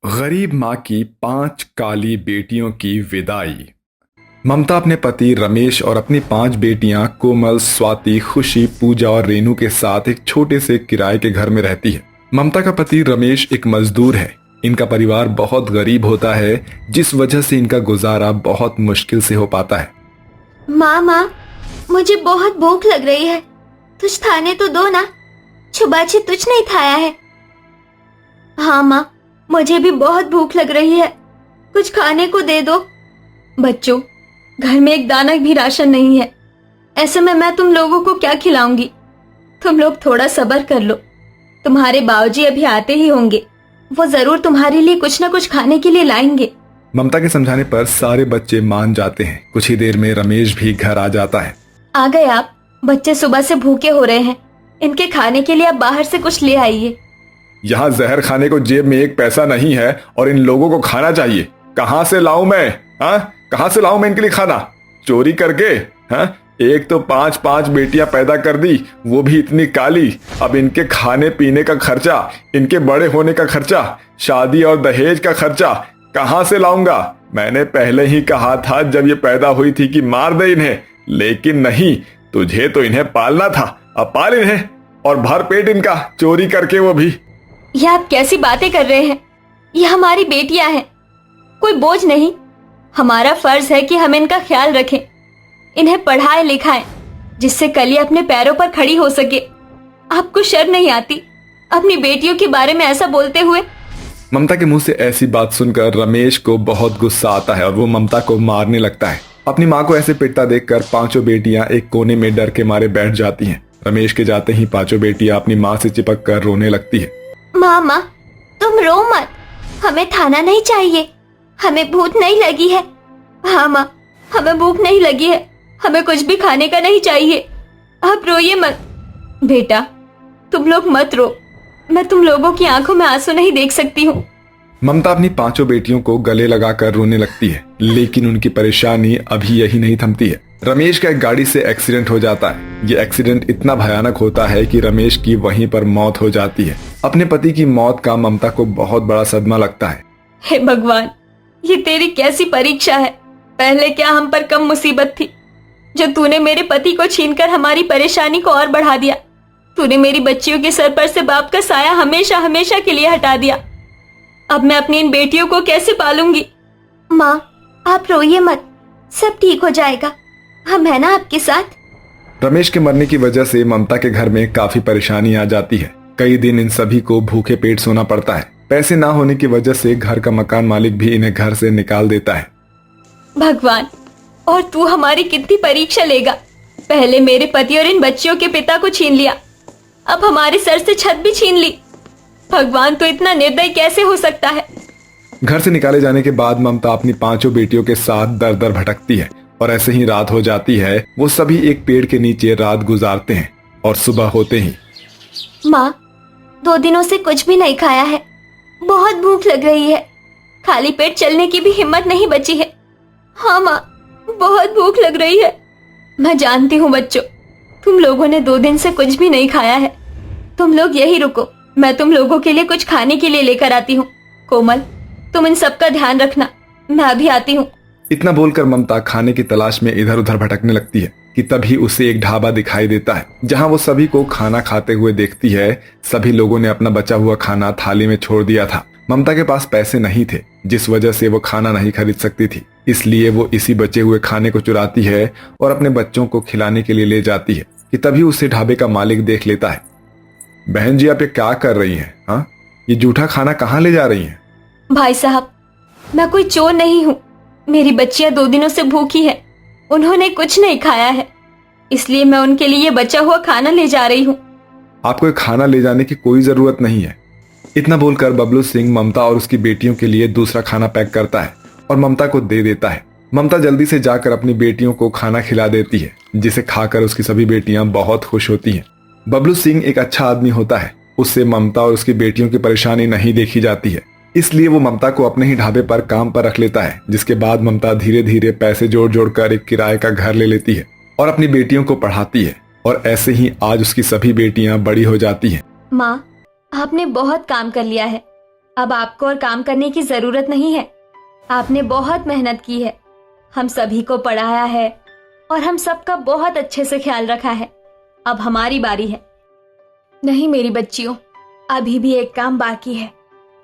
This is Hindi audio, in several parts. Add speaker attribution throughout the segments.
Speaker 1: गरीब माँ की 5 काली बेटियों की विदाई। ममता अपने पति रमेश और अपनी 5 बेटियां कोमल, स्वाति, खुशी, पूजा और रेनू के साथ एक छोटे से किराए के घर में रहती है। ममता का पति रमेश एक मजदूर है। इनका परिवार बहुत गरीब होता है, जिस वजह से इनका गुजारा बहुत मुश्किल से हो पाता है।
Speaker 2: माँ, मुझे बहुत भूख लग रही है। कुछ खाने तो दो ना। सुबह से कुछ नहीं खाया है। हाँ माँ, मुझे भी बहुत भूख लग रही है। कुछ खाने को दे दो। बच्चों, घर में एक दाना भी राशन नहीं है। ऐसे में मैं तुम लोगों को क्या खिलाऊंगी? तुम लोग थोड़ा सब्र कर लो। तुम्हारे बाबूजी अभी आते ही होंगे। वो जरूर तुम्हारे लिए कुछ ना कुछ खाने के लिए लाएंगे।
Speaker 1: ममता के समझाने पर सारे बच्चे मान जाते हैं। कुछ ही देर में रमेश भी घर आ जाता है।
Speaker 2: आ गए आप? बच्चे सुबह से भूखे हो रहे हैं। इनके खाने के लिए आप बाहर से कुछ ले आइए।
Speaker 1: यहाँ जहर खाने को जेब में एक पैसा नहीं है और इन लोगों को खाना चाहिए। कहाँ से लाऊं मैं? कहाँ से लाऊं मैं इनके लिए खाना? चोरी करके? एक तो 5 बेटियां पैदा कर दी, वो भी इतनी काली। अब इनके खाने पीने का खर्चा, इनके बड़े होने का खर्चा, शादी और दहेज का खर्चा कहाँ से लाऊंगा? मैंने पहले ही कहा था जब ये पैदा हुई थी कि मार दे इन्हें, लेकिन नहीं, तुझे तो इन्हें पालना था। अब पाल इन्हें और भर पेट इनका, चोरी करके वो भी।
Speaker 2: ये आप कैसी बातें कर रहे हैं? ये हमारी बेटियां हैं, कोई बोझ नहीं। हमारा फर्ज है कि हम इनका ख्याल रखें, इन्हें पढ़ाएं लिखाएं, जिससे कल ये अपने पैरों पर खड़ी हो सके। आपको शर्म नहीं आती अपनी बेटियों के बारे में ऐसा बोलते हुए?
Speaker 1: ममता के मुंह से ऐसी बात सुनकर रमेश को बहुत गुस्सा आता है और वो ममता को मारने लगता है। अपनी माँ को ऐसे पिटता देखकर 5 बेटियां एक कोने में डर के मारे बैठ जाती हैं। रमेश के जाते ही 5 बेटियां अपनी माँ से चिपक कर रोने लगती है।
Speaker 2: माँ, तुम रो मत। हमें खाना नहीं चाहिए। हमें भूख नहीं लगी है। हाँ माँ, हमें भूख नहीं लगी है। हमें कुछ भी खाने का नहीं चाहिए। आप रोइए मत। बेटा, तुम लोग मत रो। मैं तुम लोगों की आंखों में आंसू नहीं देख सकती हूँ।
Speaker 1: ममता अपनी 5 बेटियों को गले लगाकर रोने लगती है, लेकिन उनकी परेशानी अभी यही नहीं थमती है। रमेश का एक गाड़ी से एक्सीडेंट हो जाता है। ये एक्सीडेंट इतना भयानक होता है कि रमेश की वहीं पर मौत हो जाती है। अपने पति की मौत का ममता को बहुत बड़ा सदमा लगता है।
Speaker 2: हे भगवान, ये तेरी कैसी परीक्षा है? पहले क्या हम पर कम मुसीबत थी, जो तूने मेरे पति को छीनकर हमारी परेशानी को और बढ़ा दिया। तूने मेरी बच्चियों के सर पर से बाप का साया हमेशा हमेशा के लिए हटा दिया। अब मैं अपनी इन बेटियों को कैसे पालूंगी? माँ, आप रोइए मत, सब ठीक हो जाएगा। हम है ना आपके साथ।
Speaker 1: रमेश के मरने की वजह से ममता के घर में काफी परेशानी आ जाती है। कई दिन इन सभी को भूखे पेट सोना पड़ता है। पैसे ना होने की वजह से घर का मकान मालिक भी इन्हें घर से निकाल देता है।
Speaker 2: भगवान, और तू हमारी कितनी परीक्षा लेगा? पहले मेरे पति और इन बच्चियों के पिता को छीन लिया, अब हमारे सर से छत भी छीन ली। भगवान, तो इतना निर्दयी कैसे हो सकता है?
Speaker 1: घर से निकाले जाने के बाद ममता अपनी 5 बेटियों के साथ दर दर भटकती है और ऐसे ही रात हो जाती है। वो सभी एक पेड़ के नीचे रात गुजारते हैं और सुबह होते ही।
Speaker 2: माँ, 2 दिनों से कुछ भी नहीं खाया है। बहुत भूख लग रही है। खाली पेट चलने की भी हिम्मत नहीं बची है। हाँ माँ, बहुत भूख लग रही है। मैं जानती हूँ बच्चों, तुम लोगों ने 2 दिन से कुछ भी नहीं खाया है। तुम लोग यही रुको, मैं तुम लोगों के लिए कुछ खाने के लिए लेकर आती हूँ। कोमल, तुम इन सब का ध्यान रखना, मैं अभी आती हूँ।
Speaker 1: इतना बोलकर ममता खाने की तलाश में इधर उधर भटकने लगती है कि तभी उसे एक ढाबा दिखाई देता है, जहां वो सभी को खाना खाते हुए देखती है। सभी लोगों ने अपना बचा हुआ खाना थाली में छोड़ दिया था। ममता के पास पैसे नहीं थे, जिस वजह से वो खाना नहीं खरीद सकती थी। इसलिए वो इसी बचे हुए खाने को चुराती है और अपने बच्चों को खिलाने के लिए ले जाती है कि तभी उसे ढाबे का मालिक देख लेता है। बहन जी, आप ये क्या कर रही हैं? ये जूठा खाना कहाँ ले जा रही हैं?
Speaker 2: भाई साहब, मैं कोई चोर नहीं हूँ। मेरी बच्चियां 2 दिनों से भूखी है। उन्होंने कुछ नहीं खाया है, इसलिए मैं उनके लिए बचा हुआ खाना ले जा रही हूँ।
Speaker 1: आपको खाना ले जाने की कोई जरूरत नहीं है। इतना बोलकर बबलू सिंह ममता और उसकी बेटियों के लिए दूसरा खाना पैक करता है और ममता को दे देता है। ममता जल्दी से जाकर अपनी बेटियों को खाना खिला देती है, जिसे खाकर उसकी सभी बेटियां बहुत खुश होती हैं। बबलू सिंह एक अच्छा आदमी होता है। उससे ममता और उसकी बेटियों की परेशानी नहीं देखी जाती है, इसलिए वो ममता को अपने ही ढाबे पर काम पर रख लेता है। जिसके बाद ममता धीरे धीरे पैसे जोड़ जोड़ कर एक किराए का घर ले लेती है और अपनी बेटियों को पढ़ाती है। और ऐसे ही आज उसकी सभी बेटियां बड़ी हो जाती हैं।
Speaker 2: माँ, आपने बहुत काम कर लिया है। अब आपको और काम करने की जरूरत नहीं है। आपने बहुत मेहनत की है, हम सभी को पढ़ाया है और हम सबका बहुत अच्छे से ख्याल रखा है। अब हमारी बारी है। नहीं मेरी बच्चियों, अभी भी एक काम बाकी है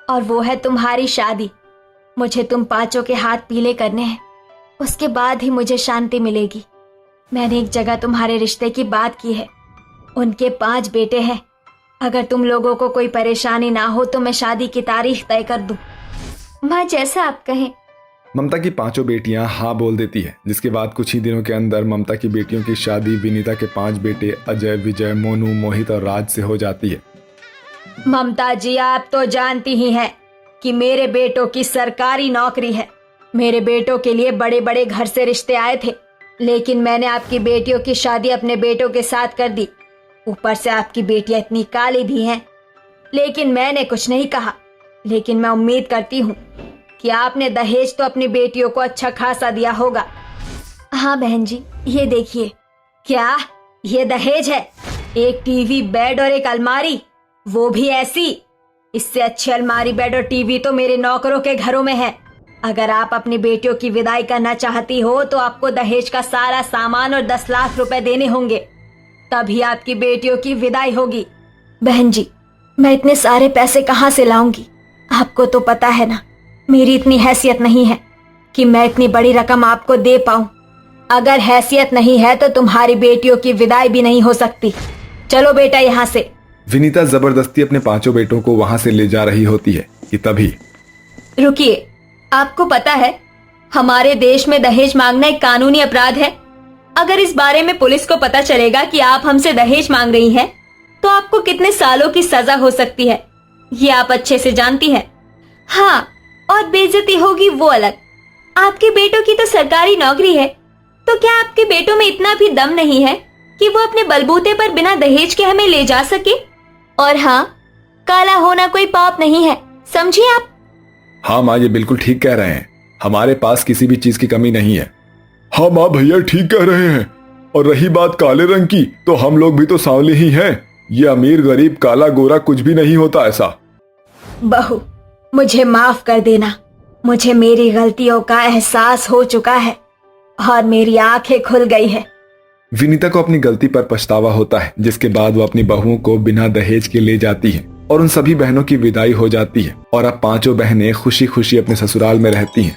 Speaker 2: और वो है तुम्हारी शादी। मुझे तुम पांचों के हाथ पीले करने हैं, उसके बाद ही मुझे शांति मिलेगी। मैंने एक जगह तुम्हारे रिश्ते की बात की है। उनके 5 बेटे हैं। अगर तुम लोगों को कोई परेशानी ना हो तो मैं शादी की तारीख तय कर दूं। माँ जैसा आप कहें।
Speaker 1: ममता की 5 बेटियां हाँ बोल देती है, जिसके बाद कुछ ही दिनों के अंदर ममता की बेटियों की शादी विनीता के 5 बेटे अजय, विजय, मोनू, मोहित और राज से हो जाती है।
Speaker 2: ममता जी, आप तो जानती ही हैं कि मेरे बेटों की सरकारी नौकरी है। मेरे बेटों के लिए बड़े बड़े घर से रिश्ते आए थे, लेकिन मैंने आपकी बेटियों की शादी अपने बेटों के साथ कर दी। ऊपर से आपकी बेटियां इतनी काली भी हैं। लेकिन मैंने कुछ नहीं कहा। लेकिन मैं उम्मीद करती हूँ कि आपने दहेज तो अपनी बेटियों को अच्छा खासा दिया होगा। हाँ बहन जी, ये देखिए। क्या ये दहेज है? एक टीवी, बेड और एक अलमारी, वो भी ऐसी। इससे अच्छी अलमारी, बेड और टीवी तो मेरे नौकरों के घरों में है। अगर आप अपनी बेटियों की विदाई करना चाहती हो तो आपको दहेज का सारा सामान और 10 लाख रुपए देने होंगे, तभी आपकी बेटियों की विदाई होगी। बहन जी, मैं इतने सारे पैसे कहाँ से लाऊंगी? आपको तो पता है ना, मेरी इतनी हैसियत नहीं है कि मैं इतनी बड़ी रकम आपको दे पाऊं। अगर हैसियत नहीं है तो तुम्हारी बेटियों की विदाई भी नहीं हो सकती। चलो बेटा यहाँ से।
Speaker 1: विनीता जबरदस्ती अपने 5 बेटों को वहां से ले जा रही होती है कि तभी।
Speaker 2: रुकिए, आपको पता है हमारे देश में दहेज मांगना एक कानूनी अपराध है। अगर इस बारे में पुलिस को पता चलेगा कि आप हमसे दहेज मांग रही हैं, तो आपको कितने सालों की सजा हो सकती है, ये आप अच्छे से जानती हैं। हाँ, और बेइज्जती होगी वो अलग। आपके बेटों की तो सरकारी नौकरी है, तो क्या आपके बेटों में इतना भी दम नहीं है कि वो अपने बलबूते पर बिना दहेज के हमें ले जा सके? और हाँ, काला होना कोई पाप नहीं है, समझिए आप।
Speaker 1: हाँ माँ, ये बिल्कुल ठीक कह रहे हैं। हमारे पास किसी भी चीज की कमी नहीं है। हाँ माँ, भैया ठीक कह रहे हैं। और रही बात काले रंग की, तो हम लोग भी तो सांवले ही हैं। ये अमीर गरीब काला गोरा कुछ भी नहीं होता ऐसा।
Speaker 2: बहू, मुझे माफ कर देना। मुझे मेरी गलतियों का एहसास हो चुका है और मेरी आंखें खुल गई है।
Speaker 1: विनीता को अपनी गलती पर पछतावा होता है, जिसके बाद वो अपनी बहुओं को बिना दहेज के ले जाती है और उन सभी बहनों की विदाई हो जाती है और अब 5 बहनें खुशी खुशी अपने ससुराल में रहती हैं।